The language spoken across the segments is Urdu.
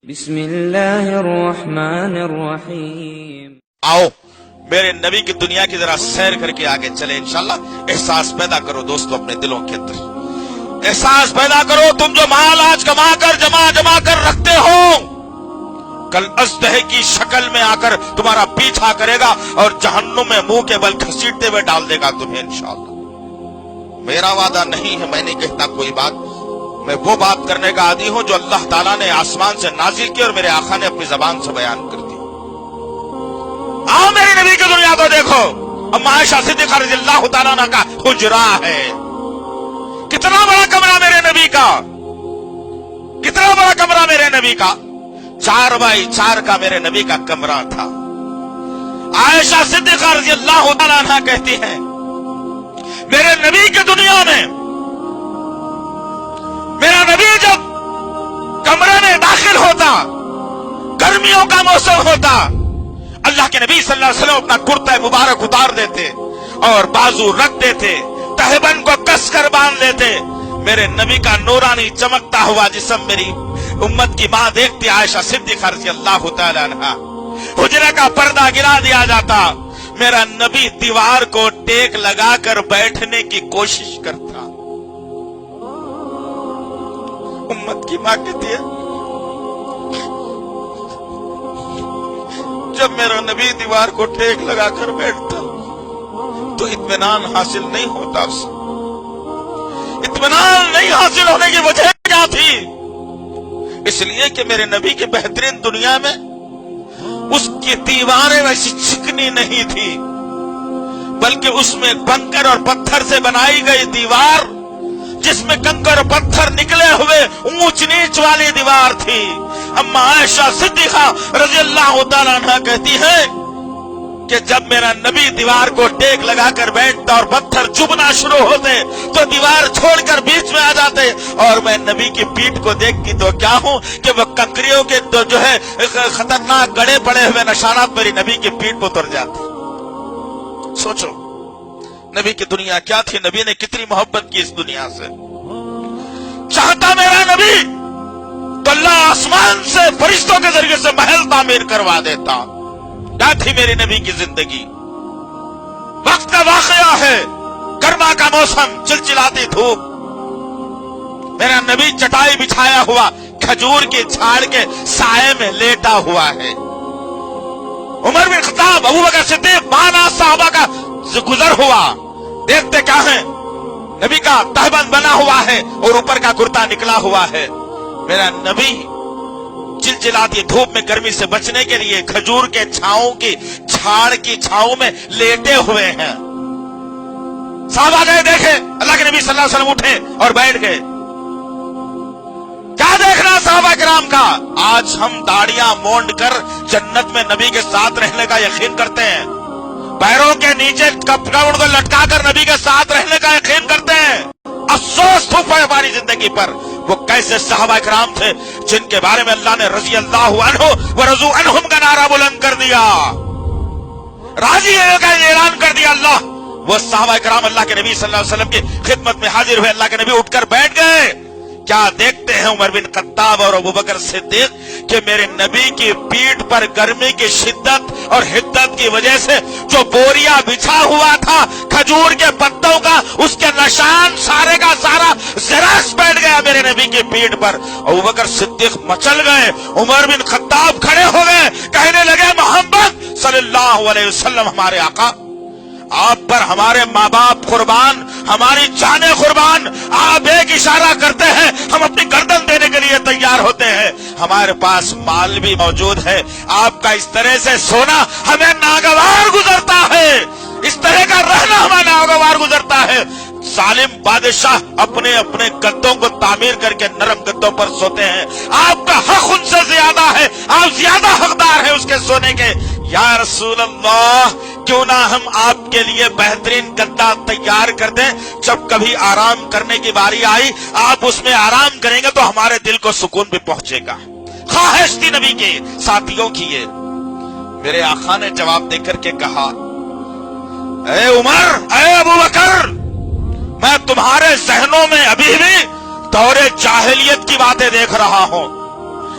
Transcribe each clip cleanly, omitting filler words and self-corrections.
بسم اللہ الرحمن الرحیم۔ آؤ میرے نبی کی دنیا کی ذرا سیر کر کے آگے چلے انشاءاللہ۔ احساس پیدا کرو دوستو اپنے دلوں کے اندر، احساس پیدا کرو تم جو مال آج کما کر جمع کر رکھتے ہو، کل ازدہے کی شکل میں آ کر تمہارا پیچھا کرے گا اور جہنم میں منہ کے بل گھسیٹتے ہوئے ڈال دے گا تمہیں انشاءاللہ۔ میرا وعدہ نہیں ہے، میں نہیں کہتا کوئی بات، میں وہ بات کرنے کا عادی ہوں جو اللہ تعالیٰ نے آسمان سے نازل کی اور میرے آقا نے اپنی زبان سے بیان کر دی۔ آؤ میرے نبی کی دنیا کو دیکھو۔ اما عائشہ صدیقہ رضی اللہ تعالیٰ عنہ کا حجرہ ہے، کتنا بڑا کمرہ میرے نبی کا، کتنا بڑا کمرہ میرے نبی کا، 4x4 کا میرے نبی کا کمرہ تھا۔ عائشہ صدیقہ رضی اللہ تعالیٰ عنہ کہتی ہیں میرے نبی کی دنیا میں میرا نبی جب کمرے میں داخل ہوتا، گرمیوں کا موسم ہوتا، اللہ کے نبی صلی اللہ علیہ وسلم اپنا کرتا مبارک اتار دیتے اور بازو رکھ دیتے، تہبند کو کس کر باندھ دیتے، میرے نبی کا نورانی چمکتا ہوا جسم میری امت کی ماں دیکھتی عائشہ صدیقہ رضی اللہ تعالی عنہا۔ حجرے کا پردہ گرا دیا جاتا، میرا نبی دیوار کو ٹیک لگا کر بیٹھنے کی کوشش کرتا۔ امت کی ماں کہتی ہے جب میرا نبی دیوار کو ٹیک لگا کر بیٹھتا تو اطمینان حاصل نہیں ہوتا اسے۔ اطمینان نہیں حاصل ہونے کی وجہ کیا تھی؟ اس لیے کہ میرے نبی کی بہترین دنیا میں اس کی دیواریں ویسی چکنی نہیں تھی، بلکہ اس میں کنکر اور پتھر سے بنائی گئی دیوار، جس میں کنکر اور پتھر نکلے ہوئے اونچ نیچ والی دیوار تھی۔ اما عائشہ صدیقہ رضی اللہ تعالیٰ عنہ کہتی ہے کہ جب میرا نبی دیوار کو ٹیک لگا کر بیٹھتا اور پتھر چبھنا شروع ہوتے تو دیوار چھوڑ کر بیچ میں آ جاتے، اور میں نبی کی پیٹھ کو دیکھتی تو کیا ہوں کہ وہ کنکریوں کے جو ہے خطرناک گڑے پڑے ہوئے نشانات میری نبی کی پیٹھ پر اتر جاتے۔ سوچو نبی کی دنیا کیا تھی، نبی نے کتنی محبت کی اس دنیا سے۔ چاہتا میرا نبی تو اللہ آسمان سے فرشتوں کے ذریعے سے محل تعمیر کروا دیتا۔ کیا تھی میری نبی کی زندگی؟ وقت کا واقعہ ہے، گرما کا موسم، چلچلاتی دھوپ، میرا نبی چٹائی بچھایا ہوا کھجور کے جھاڑ کے سائے میں لیٹا ہوا ہے۔ عمر بن خطاب، ابو بکر صدیق، مانا صحابہ کا گزر ہوا، دیکھتے کیا ہیں؟ نبی کا تہبند بنا ہوا ہے اور اوپر کا کرتا نکلا ہوا ہے۔ میرا نبی چلچلاتی دھوپ میں گرمی سے بچنے کے لیے کھجور کے چھاؤں کی جھاڑ کی چھاؤں میں لیٹے ہوئے ہیں۔ صحابہ گئے دیکھے، اللہ کے نبی صلی اللہ علیہ وسلم اٹھے اور بیٹھ گئے۔ کیا دیکھنا صحابہ کرام کا؟ آج ہم داڑیاں مونڈ کر جنت میں نبی کے ساتھ رہنے کا یقین کرتے ہیں، پیروں کے نیچے کپڑا کو لٹکا کر نبی کے ساتھ رہنے کا یقین کرتے ہیں۔ افسوس تھوپا ہے ہماری زندگی پر، وہ کیسے صحابہ کرام تھے جن کے بارے میں اللہ نے رضی اللہ عنہ ورضوا عنہم کا نعرہ بلند کر دیا، راضی ہے کا اعلان کر دیا اللہ۔ وہ صحابہ کرام اللہ کے نبی صلی اللہ علیہ وسلم کی خدمت میں حاضر ہوئے، اللہ کے نبی اٹھ کر بیٹھ گئے۔ کیا دیکھتے ہیں عمر بن خطاب اور ابو بکر صدیق کہ میرے نبی کی پیٹھ پر گرمی کی شدت اور حدت کی وجہ سے جو بوریا بچھا ہوا تھا کھجور کے پتوں کا، اس کے نشان سارے کا سارا زراعت بیٹھ گیا میرے نبی کی پیٹھ پر۔ ابو بکر صدیق مچل گئے، عمر بن خطاب کھڑے ہو گئے، کہنے لگے محمد صلی اللہ علیہ وسلم ہمارے آقا، آپ پر ہمارے ماں باپ قربان، ہماری جانیں قربان، آپ ایک اشارہ کرتے ہیں ہم اپنی گردن دینے کے لیے تیار ہوتے ہیں، ہمارے پاس مال بھی موجود ہے، آپ کا اس طرح سے سونا ہمیں ناگوار گزرتا ہے، اس طرح کا رہنا ہمیں ناگوار گزرتا ہے۔ ظالم بادشاہ اپنے اپنے گدوں کو تعمیر کر کے نرم گدوں پر سوتے ہیں، آپ کا حق ان سے زیادہ ہے، آپ زیادہ حقدار ہیں اس کے سونے کے۔ یا رسول اللہ، کیوں نہ ہم آپ کے لیے بہترین گدا تیار کر دیں، جب کبھی آرام کرنے کی باری آئی آپ اس میں آرام کریں گے تو ہمارے دل کو سکون بھی پہنچے گا۔ خواہش تھی نبی کے ساتھیوں کی یہ۔ میرے آقا نے جواب دے کر کے کہا، اے عمر، اے ابو بکر، میں تمہارے ذہنوں میں ابھی بھی دور جاہلیت کی باتیں دیکھ رہا ہوں،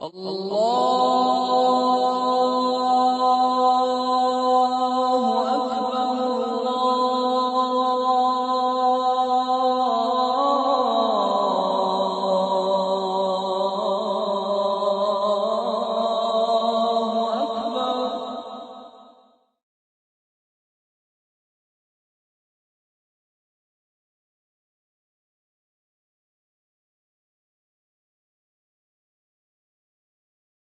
اللہ